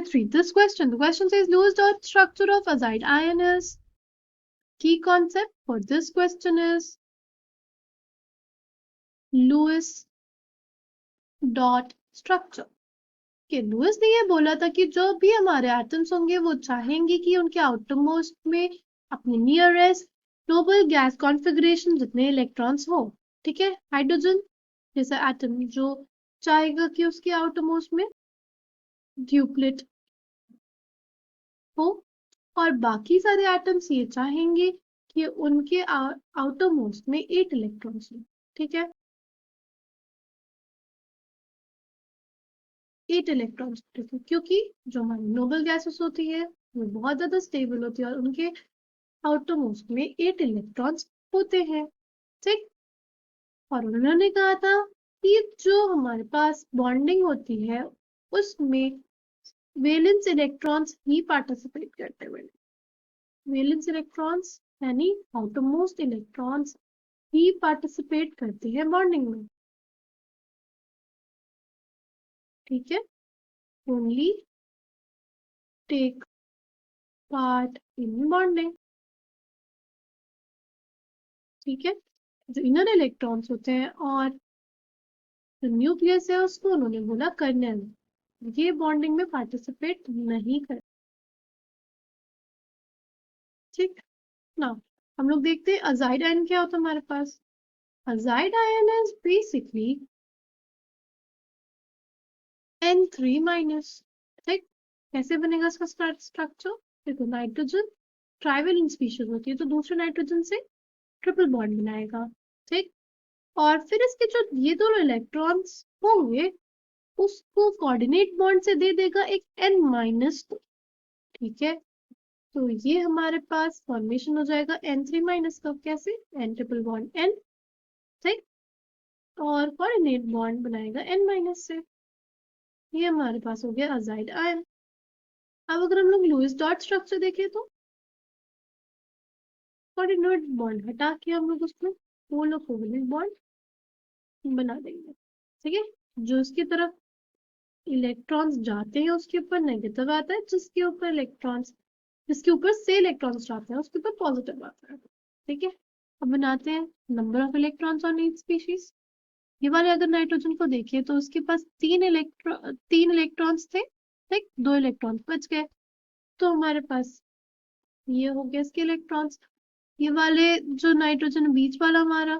let's read this question. The question says Lewis dot structure of azide ion is. Key concept for this question is Lewis dot structure. कि Louis ने ये बोला था कि जो भी हमारे एटम्स होंगे वो चाहेंगे कि उनके आउटरमोस्ट में अपने नियरेस्ट नोबल गैस कॉन्फ़िगरेशन जितने इलेक्ट्रॉन्स हो, ठीक है, हाइड्रोजन जैसा एटम जो चाहेगा कि उसके आउटरमोस्ट में ड्यूप्लेट हो और बाकी सारे एटम्स ये चाहेंगे कि उनके आउटरमोस्ट में 8 इलेक्ट्रॉन्स हो, ठीक है, 8 इलेक्ट्रॉन्स, क्योंकि जो हमारी नोबल गैसेस होती है वो बहुत ज्यादा स्टेबल होती है और उनके आउटरमोस्ट में 8 इलेक्ट्रॉन्स होते हैं, ठीक। और उन्होंने कहा था कि जो हमारे पास बॉन्डिंग होती है उसमें वैलेंस इलेक्ट्रॉन्स ही पार्टिसिपेट करते हैं। वैलेंस इलेक्ट्रॉन्स यानी आउटरमोस्ट इलेक्ट्रॉन्स ही पार्टिसिपेट करते हैं बॉन्डिंग में, ठीक है, only take part in bonding, ठीक है। जो इनर इलेक्ट्रॉन्स होते हैं और जो न्यूक्लियस है उसको उन्होंने बोला कर्नल, ये बॉन्डिंग में पार्टिसिपेट नहीं कर, ठीक ना। हम लोग देखते हैं अजाइड आयन क्या होता है हमारे पास। Azide ion is basically N3 minus, ठीक। कैसे बनेगा इसका स्ट्रक्चर, देखो नाइट्रोजन ट्राइवेलेंट स्पीशीज होती है तो दूसरे नाइट्रोजन से ट्रिपल बॉन्ड बनाएगा, ठीक। और फिर इसके जो ये दोनों इलेक्ट्रॉन्स होंगे उसको कोऑर्डिनेट बॉन्ड से दे देगा एक N माइनस, ठीक है। तो ये हमारे पास फॉर्मेशन हो जाएगा N3 माइनस का, कैसे, N ट्रिपल बॉन्ड N, ठीक, और कोऑर्डिनेट बॉन्ड बनाएगा N माइनस से, ये हमारे पास हो गया अजाइड आयन। अब अगर हम लोग लुईस डॉट स्ट्रक्चर देखें तो कोऑर्डिनेट बॉन्ड हटा के हम लोग उसमें पोलर कोवेलेंट बॉन्ड बना देंगे, ठीक है। जो इसकी तरफ इलेक्ट्रॉन्स जाते हैं उसके ऊपर नेगेटिव आता है, जिसके ऊपर से इलेक्ट्रॉन्स जाते हैं उसके ऊपर पॉजिटिव आता है, ठीक है। अब बनाते हैं number of electrons on each species. ये वाले अगर नाइट्रोजन को देखें तो उसके पास तीन इलेक्ट्रॉन्स थे, ठीक, 2 इलेक्ट्रॉन्स बच गए, तो हमारे पास ये हो गया इसके इलेक्ट्रॉन्स। ये वाले जो नाइट्रोजन बीच वाला हमारा,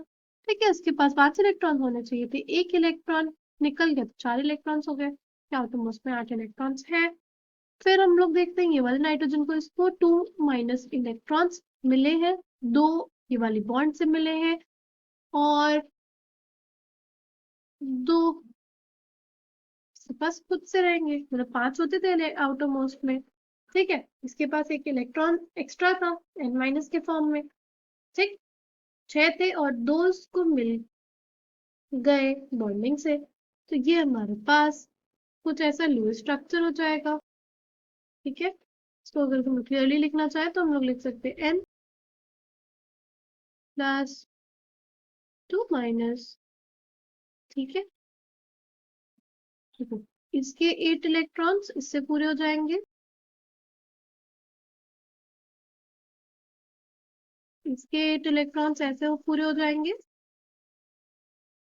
ठीक है, इसके पास 5 इलेक्ट्रॉन होने चाहिए थे, 1 इलेक्ट्रॉन निकल गया तो 4 इलेक्ट्रॉन्स हो गए, क्या तो उसमें 8 इलेक्ट्रॉन्स है। फिर हम लोग देखते हैं ये वाले नाइट्रोजन को, इसको 2 माइनस इलेक्ट्रॉन्स मिले हैं, 2 ये वाली बॉन्ड से मिले हैं और 2 पास खुद से रहेंगे, मतलब 5 होते थे आउटर मोस्ट में, ठीक है। इसके पास एक इलेक्ट्रॉन एक्स्ट्रा था N माइनस के फॉर्म में, ठीक, 6 थे और 2 को मिल गए बॉन्डिंग से, तो ये हमारे पास कुछ ऐसा लुईस स्ट्रक्चर हो जाएगा, ठीक है। इसको अगर हम क्लियरली लिखना चाहे तो हम लोग लिख सकते हैं N प्लस 2 माइनस, ठीक है। देखो इसके 8 इलेक्ट्रॉन्स इससे पूरे हो जाएंगे, इसके 8 इलेक्ट्रॉन्स ऐसे पूरे हो जाएंगे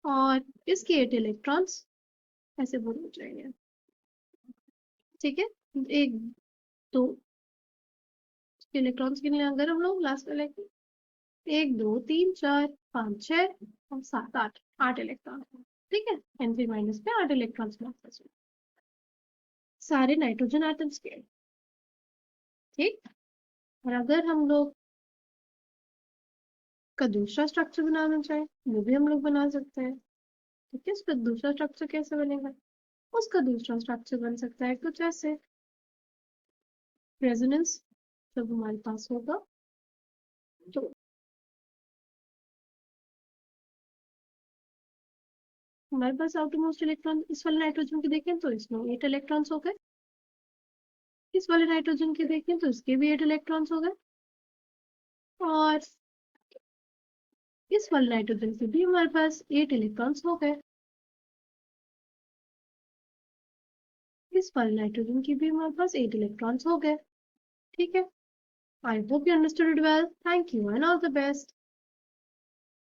और इसके 8 इलेक्ट्रॉन्स ऐसे पूरे हो जाएंगे, ठीक है। एक दो इलेक्ट्रॉन्स गिने अगर हम लोग लास्ट वाले के, 1 2 3 4 5 6 और 7 8, 8 इलेक्ट्रॉन, ठीक है। N3 माइनस पे 8 इलेक्ट्रॉन्स सारे नाइट्रोजन एटम्स के, ठीक। और अगर हम लोग का दूसरा स्ट्रक्चर बनाना चाहें वो भी हम लोग बना सकते हैं, ठीक है। उसका दूसरा स्ट्रक्चर कैसे बनेगा, उसका दूसरा स्ट्रक्चर बन सकता है कुछ ऐसे, रेजोनेंस जब हमारे पास होगा तो हमारे पास आउटर मोस्ट इलेक्ट्रॉन इस वाले नाइट्रोजन के देखें तो इसमें 8 इलेक्ट्रॉन्स हो गए, इस वाले नाइट्रोजन के देखें तो इसके भी 8 इलेक्ट्रॉन्स हो गए और इस वाले नाइट्रोजन के भी हमारे पास 8 इलेक्ट्रॉन्स हो गए। इस वाले नाइट्रोजन की भी हमारे पास 8 इलेक्ट्रॉन्स हो गए। ठीक है, I hope you understood it well. Thank you and all the best.